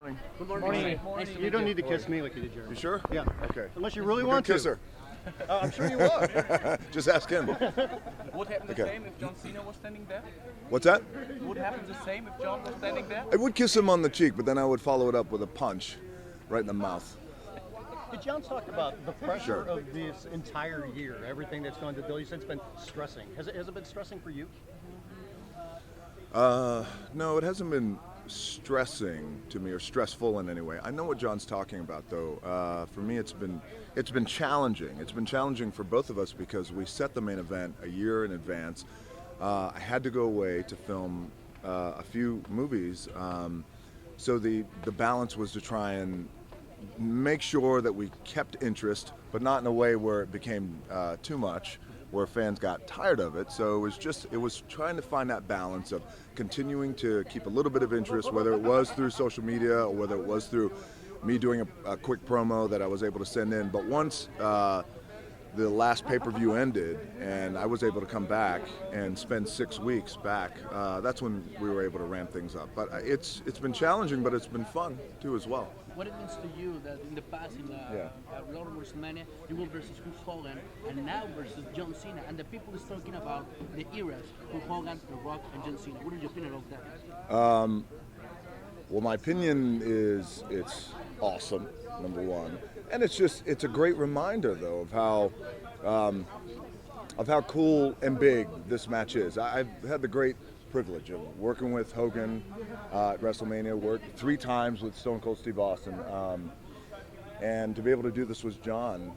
Good morning. Morning. You don't need to kiss me like you did Jeremy. You sure? Yeah. Okay. Unless you really Good want to. kisser. I'm sure you will. Just ask him. Would happen the Okay. same if John Cena was standing there? What's that? Would happen the same if John was standing there? I would kiss him on the cheek, but then I would follow it up with a punch right in the mouth. Did John talk about the pressure Sure. of this entire year, everything that's gone to Bill? You said it's been stressing. Has it been stressing for you? No, it hasn't been stressing to me or stressful in any way. I know what John's talking about, though. For me, it's been challenging. It's been challenging for both of us because we set the main event a year in advance. I had to go away to film a few movies, so the balance was to try and make sure that we kept interest, but not in a way where it became too much, where fans got tired of it. So it was trying to find that balance of continuing to keep a little bit of interest, whether it was through social media or whether it was through me doing a quick promo that I was able to send in. But once the last pay-per-view ended and I was able to come back and spend 6 weeks back, that's when we were able to ramp things up. But it's been challenging, but it's been fun too as well. What it means to you that in the past, in Lord WrestleMania, you were versus Hulk Hogan, and now versus John Cena, and the people is talking about the eras, Hulk Hogan, The Rock, and John Cena. What is your opinion of that? Well, my opinion is it's awesome, number one, and it's a great reminder though of how cool and big this match is. I've had the great privilege of working with Hogan at WrestleMania, worked 3 times with Stone Cold Steve Austin, and to be able to do this with John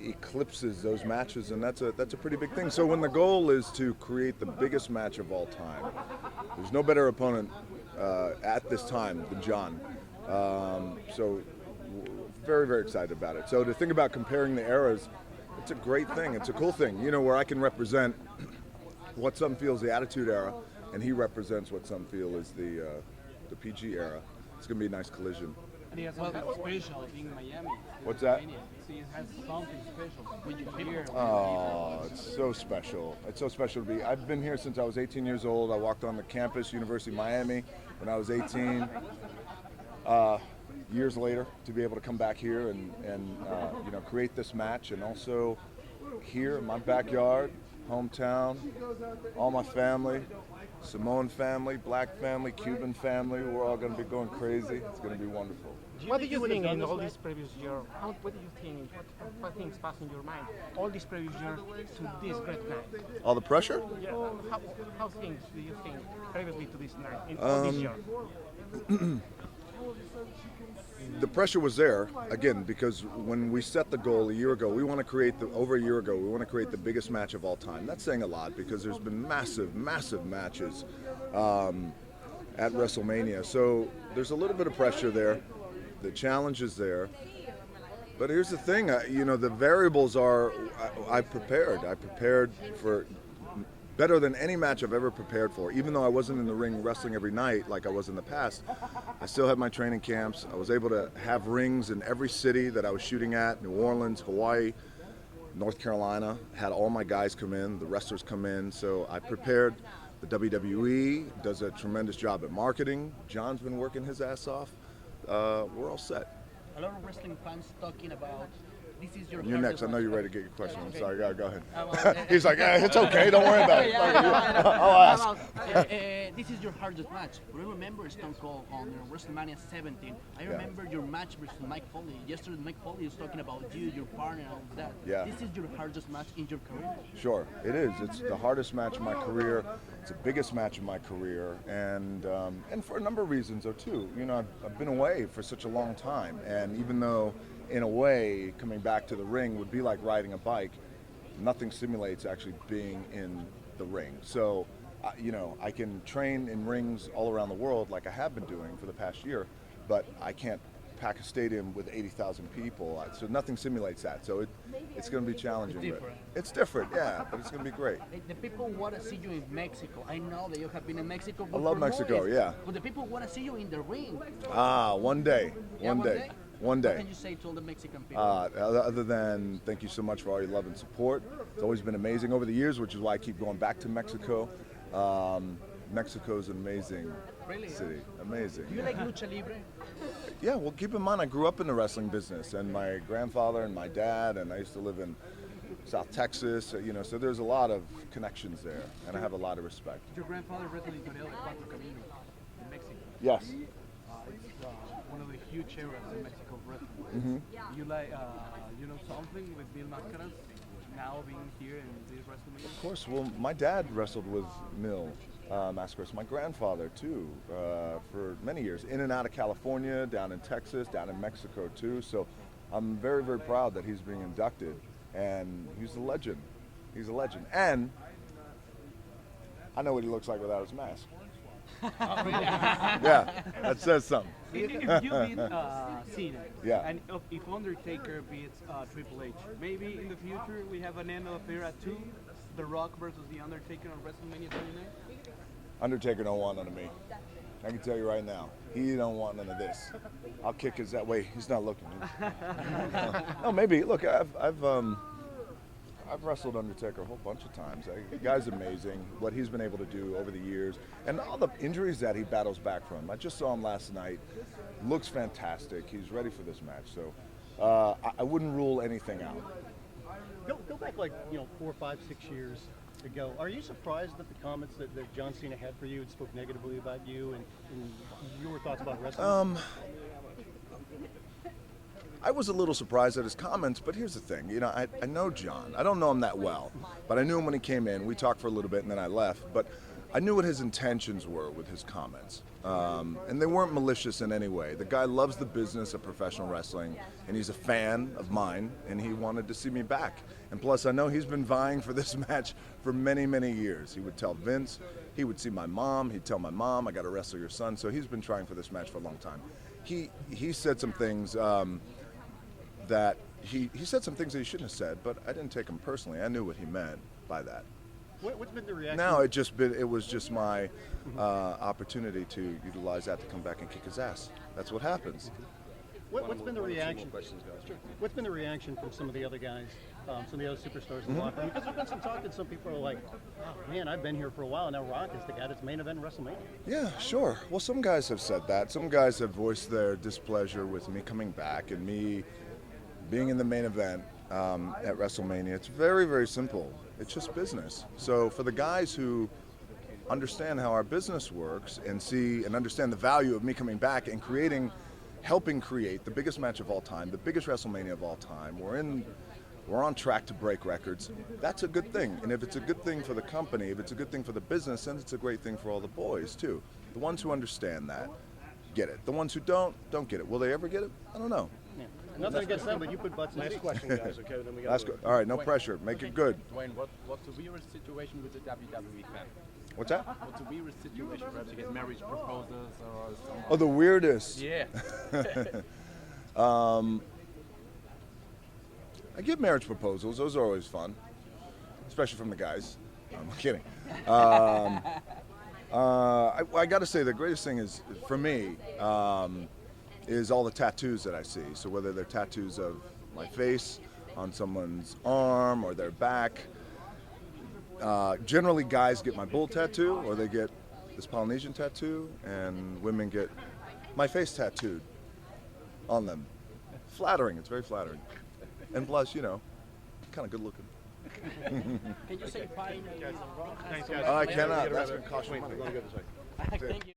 eclipses those matches, and that's a pretty big thing. So when the goal is to create the biggest match of all time, there's no better opponent at this time than John. So very, very excited about it. So to think about comparing the eras, it's a great thing. It's a cool thing, where I can represent what some feel is the Attitude Era, and he represents what some feel is the PG era. It's going to be a nice collision. And he has something special in Miami. What's that? So he has something special when you're here. Oh, it's so special. It's so special to be. I've been here since I was 18 years old. I walked on the campus, University of Miami, when I was 18. Years later, to be able to come back here and create this match, and also here in my backyard, hometown, all my family, Samoan family, black family, Cuban family, we're all going to be going crazy. It's going to be wonderful. What do you think in all these previous years? What do you think? What things pass in your mind? All these previous years to this great night. All the pressure? Yeah. How things do you think previously to this night in all these years? The pressure was there, again, because when we set the goal a year ago, we want to create over a year ago, we want to create the biggest match of all time. That's saying a lot because there's been massive, massive matches at WrestleMania. So there's a little bit of pressure there. The challenge is there. But here's the thing, the variables are, I prepared for better than any match I've ever prepared for. Even though I wasn't in the ring wrestling every night like I was in the past, I still had my training camps. I was able to have rings in every city that I was shooting at, New Orleans, Hawaii, North Carolina, had all my guys come in, the wrestlers come in. So I prepared. The WWE does a tremendous job at marketing. John's been working his ass off. We're all set. A lot of wrestling fans talking about this is your You're next. hardest I know match. you're ready to get your question. I'm sorry. Go ahead. Well, He's like, it's okay. Don't worry about it. I'll ask. This is your hardest match. But I remember Stone Cold on WrestleMania 17. I remember your match versus Mike Foley. Yesterday, Mike Foley was talking about you, your partner, and all of that. Yeah. This is your hardest match in your career. Sure, it is. It's the hardest match of my career. It's the biggest match of my career, and for a number of reasons, though, too. I've been away for such a long time, and even though, in a way, coming back to the ring would be like riding a bike, nothing simulates actually being in the ring. So, I can train in rings all around the world like I have been doing for the past year, but I can't pack a stadium with 80,000 people. So nothing simulates that. So it's going to be challenging. It's different. It's different, yeah, but it's going to be great. The people want to see you in Mexico. I know that you have been in Mexico. I love Mexico, yeah. But the people want to see you in the ring. One day. Yeah, One day. What can you say to all the Mexican people? Other than thank you so much for all your love and support. It's always been amazing over the years, which is why I keep going back to Mexico. Mexico is an amazing Really? city. Amazing. Do you like lucha libre? Yeah, well, keep in mind, I grew up in the wrestling business, and my grandfather and my dad, and I used to live in South Texas, so there's a lot of connections there, and I have a lot of respect. Your grandfather wrestled in Toreo de Cuatro Caminos in Mexico. Yes. It's one of the huge eras in Mexico wrestling. Mm-hmm. You like, you know something with Mil Máscaras now being here in this WrestleMania? Of course, well, my dad wrestled with Mil Mascaras, my grandfather too, for many years, in and out of California, down in Texas, down in Mexico too, so I'm very, very proud that he's being inducted, and he's a legend. He's a legend. And I know what he looks like without his mask. Yeah, that says something. If you beat Cena, Yeah. and if Undertaker beats Triple H, maybe in the future we have an end of affair at 2, The Rock versus The Undertaker on WrestleMania 39? Undertaker don't want none of me. I can tell you right now, he don't want none of this. I'll kick his that way. He's not looking. No, maybe. Look, I've wrestled Undertaker a whole bunch of times. The guy's amazing. What he's been able to do over the years, and all the injuries that he battles back from. I just saw him last night. Looks fantastic. He's ready for this match. So I wouldn't rule anything out. Go back like 4, 5, 6 years ago. Are you surprised at the comments that John Cena had for you and spoke negatively about you and your thoughts about wrestling? I was a little surprised at his comments, but here's the thing. I know John. I don't know him that well, but I knew him when he came in. We talked for a little bit, and then I left. But I knew what his intentions were with his comments, and they weren't malicious in any way. The guy loves the business of professional wrestling, and he's a fan of mine, and he wanted to see me back. And plus, I know he's been vying for this match for many, many years. He would tell Vince, he would see my mom, he'd tell my mom, I got to wrestle your son. So he's been trying for this match for a long time. He said some things that he said some things that he shouldn't have said, but I didn't take him personally. I knew what he meant by that. What's been the reaction? Now it was just my opportunity to utilize that to come back and kick his ass. That's what happens. What's been the reaction? What's been the reaction from some of the other guys, some of the other superstars in the locker room? Because there's been some talk that some people are like, oh, man, I've been here for a while, and now Rock is the guy that's main event in WrestleMania. Yeah, sure. Well, some guys have said that. Some guys have voiced their displeasure with me coming back and me being in the main event at WrestleMania. It's very, very simple. It's just business. So for the guys who understand how our business works and see and understand the value of me coming back and helping create the biggest match of all time, the biggest WrestleMania of all time, we're on track to break records. That's a good thing. And if it's a good thing for the company, if it's a good thing for the business, then it's a great thing for all the boys too. The ones who understand that get it. The ones who don't get it. Will they ever get it? I don't know. Yeah. Nothing against them, but you put butts in Last seats. question, guys. Okay, then we got. That's good. All right, no pressure. Make it good. Dwayne, what's the weirdest situation with the WWE fan? What's that? What's the weirdest situation? Perhaps you get marriage proposals or something? Oh, the weirdest. Yeah. I get marriage proposals. Those are always fun, especially from the guys. I'm kidding. I got to say, the greatest thing is for me is all the tattoos that I see. So whether they're tattoos of my face, on someone's arm, or their back. Generally, guys get my bull tattoo, or they get this Polynesian tattoo, and women get my face tattooed on them. Flattering. It's very flattering. And plus, kind of good looking. Can you say finally? Thanks, guys. I cannot. That's going to cost you Wait, money. let me go this way. Thank you.